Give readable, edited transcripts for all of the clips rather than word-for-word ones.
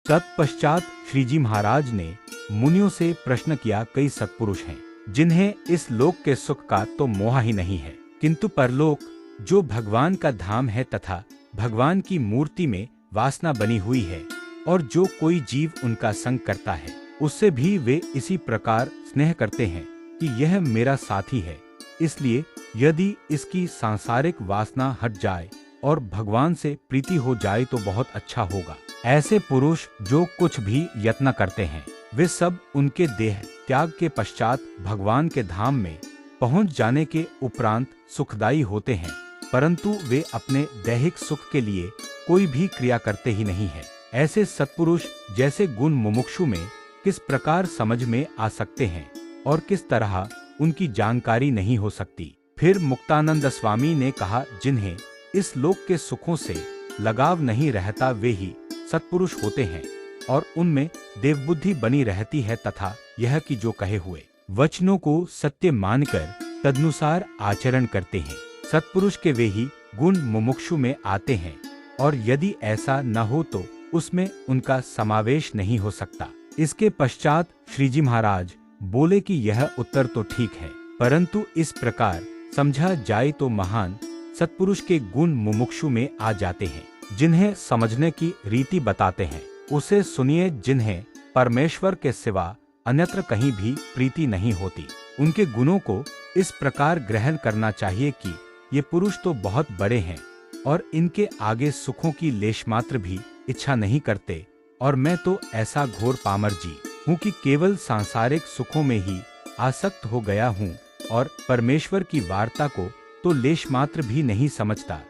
तत्पश्चात श्रीजी महाराज ने मुनियों से प्रश्न किया, कई सत्पुरुष हैं जिन्हें इस लोक के सुख का तो मोह ही नहीं है, किंतु परलोक जो भगवान का धाम है तथा भगवान की मूर्ति में वासना बनी हुई है, और जो कोई जीव उनका संग करता है उससे भी वे इसी प्रकार स्नेह करते हैं कि यह मेरा साथी है। इसलिए यदि इसकी सांसारिक वासना हट जाए और भगवान से प्रीति हो जाए तो बहुत अच्छा होगा। ऐसे पुरुष जो कुछ भी यत्न करते हैं वे सब उनके देह त्याग के पश्चात भगवान के धाम में पहुंच जाने के उपरांत सुखदायी होते हैं, परंतु वे अपने दैहिक सुख के लिए कोई भी क्रिया करते ही नहीं है। ऐसे सत्पुरुष जैसे गुण मुमुक्षु में किस प्रकार समझ में आ सकते हैं और किस तरह उनकी जानकारी नहीं हो सकती। फिर मुक्तानंद स्वामी ने कहा, जिन्हें इस लोक के सुखों से लगाव नहीं रहता वे ही सत्पुरुष होते हैं और उनमें देवबुद्धि बनी रहती है तथा यह कि जो कहे हुए वचनों को सत्य मानकर तदनुसार आचरण करते हैं। सत्पुरुष के वे ही गुण मुमुक्षु में आते हैं और यदि ऐसा न हो तो उसमें उनका समावेश नहीं हो सकता। इसके पश्चात श्रीजी महाराज बोले कि यह उत्तर तो ठीक है, परंतु इस प्रकार समझा जाए तो महान सत्पुरुष के गुण मुमुक्षु में आ जाते हैं, जिन्हें समझने की रीति बताते हैं उसे सुनिए। जिन्हें परमेश्वर के सिवा अन्यत्र कहीं भी प्रीति नहीं होती, उनके गुणों को इस प्रकार ग्रहण करना चाहिए कि ये पुरुष तो बहुत बड़े हैं और इनके आगे सुखों की लेशमात्र भी इच्छा नहीं करते, और मैं तो ऐसा घोर पामर जी हूँ कि केवल सांसारिक सुखों में ही आसक्त हो गया हूँ और परमेश्वर की वार्ता को तो लेशमात्र भी नहीं समझता,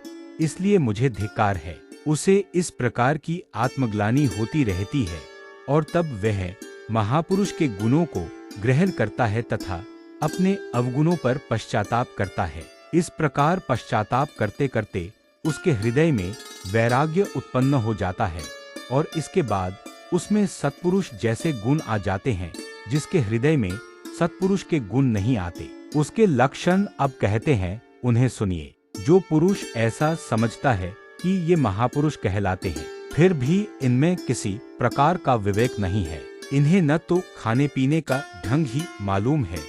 इसलिए मुझे धिक्कार है। उसे इस प्रकार की आत्मग्लानि होती रहती है और तब वह महापुरुष के गुणों को ग्रहण करता है तथा अपने अवगुणों पर पश्चाताप करता है। इस प्रकार पश्चाताप करते करते उसके हृदय में वैराग्य उत्पन्न हो जाता है और इसके बाद उसमें सत्पुरुष जैसे गुण आ जाते हैं जिसके हृदय में सत्पुरुष के गुण नहीं आते। उसके लक्षण अब कहते हैं, उन्हें सुनिए। जो पुरुष ऐसा समझता है कि ये महापुरुष कहलाते हैं, फिर भी इनमें किसी प्रकार का विवेक नहीं है। इन्हें न तो खाने पीने का ढंग ही मालूम है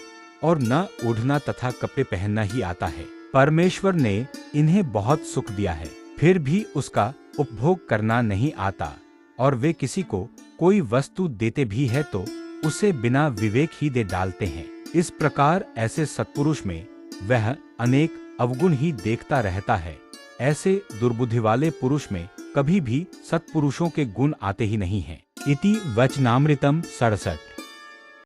और न ओढ़ना तथा कपड़े पहनना ही आता है। परमेश्वर ने इन्हें बहुत सुख दिया है, फिर भी उसका उपभोग करना नहीं आता, और वे किसी को कोई वस्तु देते भी है तो उसे बिना विवेक ही दे डालते हैं। इस प्रकार ऐसे सत्पुरुष में वह अनेक अवगुण ही देखता रहता है। ऐसे दुर्बुद्धि वाले पुरुष में कभी भी सत्पुरुषों के गुण आते ही नहीं हैं। इति वचनामृतम 67।